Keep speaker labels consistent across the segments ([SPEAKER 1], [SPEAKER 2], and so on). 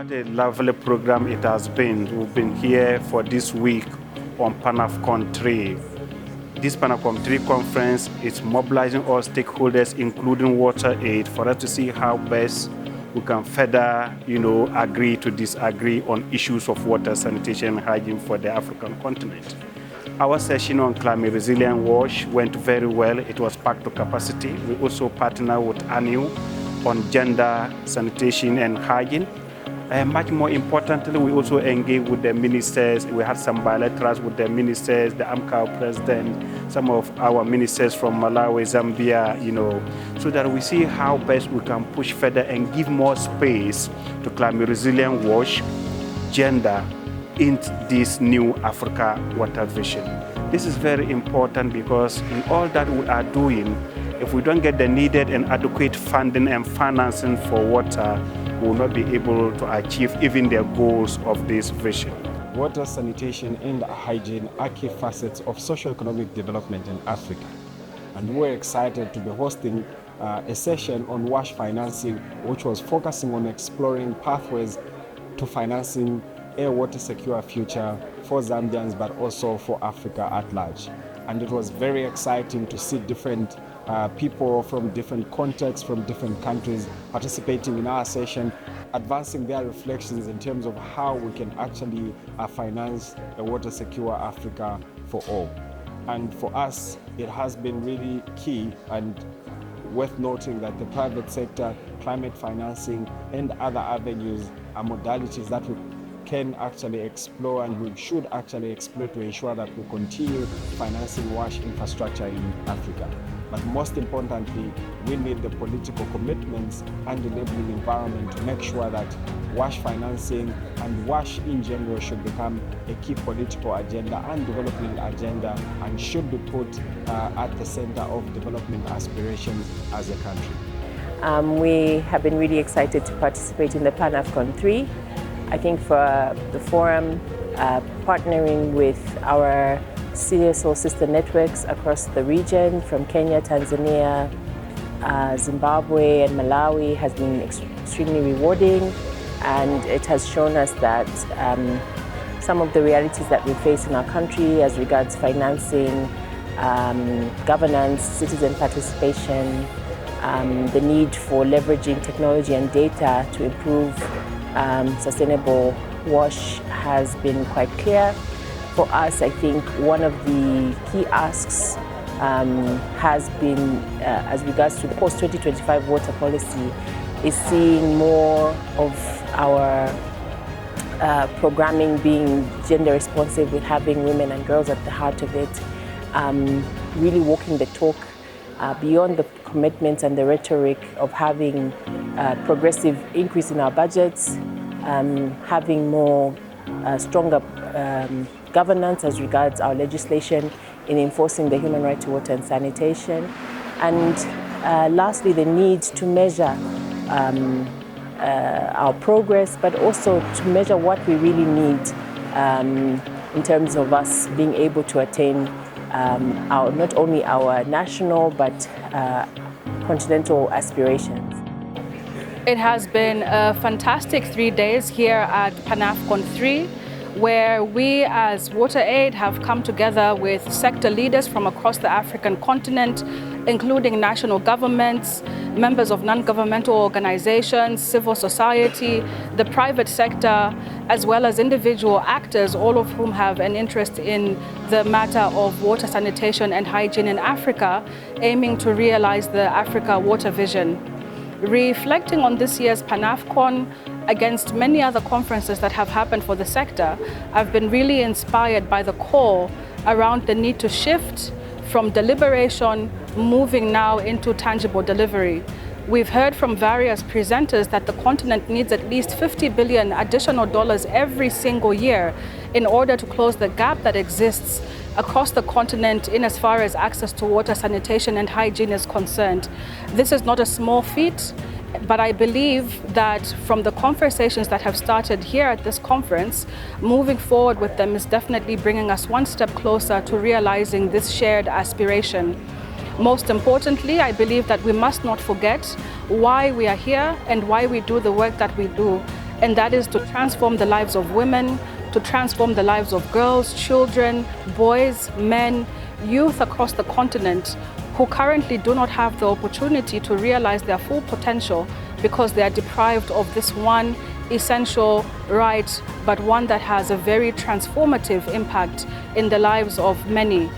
[SPEAKER 1] What a lovely program it has been. We've been here for this week on PANFCON 3. This PANFCON 3 conference is mobilizing all stakeholders, including WaterAid, for us to see how best we can further, agree to disagree on issues of water, sanitation, and hygiene for the African continent. Our session on climate resilient wash went very well. It was packed to capacity. We also partnered with AMCOW on gender, sanitation, and hygiene. Much more importantly, we also engaged with the ministers. We had some bilaterals with the ministers, the AMCOW president, some of our ministers from Malawi, Zambia, so that we see how best we can push further and give more space to climate resilient wash, gender, in this new Africa water vision. This is very important because in all that we are doing, if we don't get the needed and adequate funding and financing for water, we will not be able to achieve even the goals of this vision.
[SPEAKER 2] Water, sanitation, and hygiene are key facets of socio-economic development in Africa. And we're excited to be hosting a session on WASH financing, which was focusing on exploring pathways to financing a water secure future for Zambians, but also for Africa at large. And it was very exciting to see different people from different contexts, from different countries participating in our session, advancing their reflections in terms of how we can actually finance a water secure Africa for all. And for us, it has been really key and worth noting that the private sector, climate financing, and other avenues are modalities that we can actually explore and we should actually explore to ensure that we continue financing WASH infrastructure in Africa. But most importantly, we need the political commitments and enabling environment to make sure that WASH financing and WASH in general should become a key political agenda and development agenda and should be put at the center of development aspirations as a country.
[SPEAKER 3] We have been really excited to participate in the PANFCON 3. I think for the forum, partnering with our CSO sister networks across the region from Kenya, Tanzania, Zimbabwe and Malawi has been extremely rewarding, and it has shown us that some of the realities that we face in our country as regards financing, governance, citizen participation, the need for leveraging technology and data to improve sustainable wash has been quite clear. For us, I think one of the key asks has been, as regards to the post-2025 water policy, is seeing more of our programming being gender responsive, with having women and girls at the heart of it, really walking the talk beyond the commitments and the rhetoric of having progressive increase in our budgets, having more stronger governance as regards our legislation in enforcing the human right to water and sanitation. And lastly, the need to measure our progress, but also to measure what we really need in terms of us being able to attain not only our national but continental aspirations.
[SPEAKER 4] It has been a fantastic 3 days here at PANFCON 3, where we as WaterAid have come together with sector leaders from across the African continent, including national governments, members of non-governmental organizations, civil society, the private sector, as well as individual actors, all of whom have an interest in the matter of water, sanitation and hygiene in Africa, aiming to realize the Africa Water Vision. Reflecting on this year's PANFCON, against many other conferences that have happened for the sector, I've been really inspired by the call around the need to shift from deliberation, moving now into tangible delivery. We've heard from various presenters that the continent needs at least $50 billion additional dollars every single year in order to close the gap that exists across the continent in as far as access to water, sanitation and hygiene is concerned. This is not a small feat, but I believe that from the conversations that have started here at this conference, moving forward with them is definitely bringing us one step closer to realizing this shared aspiration. Most importantly, I believe that we must not forget why we are here and why we do the work that we do. and that is to transform the lives of women, to transform the lives of girls, children, boys, men, youth across the continent who currently do not have the opportunity to realize their full potential because they are deprived of this one essential right, but one that has a very transformative impact in the lives of many.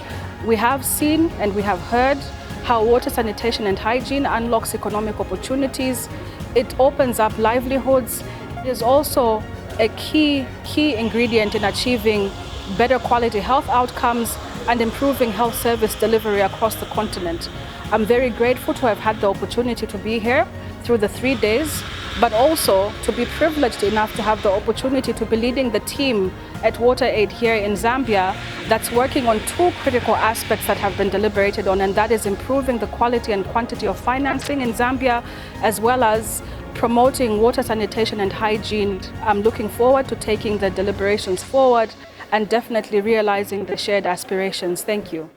[SPEAKER 4] We have seen and we have heard how water sanitation and hygiene unlocks economic opportunities. It opens up livelihoods. It is also a key ingredient in achieving better quality health outcomes and improving health service delivery across the continent. I'm very grateful to have had the opportunity to be here through the 3 days, but also to be privileged enough to have the opportunity to be leading the team at WaterAid here in Zambia that's working on 2 critical aspects that have been deliberated on, and that is improving the quality and quantity of financing in Zambia, as well as promoting water sanitation and hygiene. I'm looking forward to taking the deliberations forward and definitely realizing the shared aspirations. Thank you.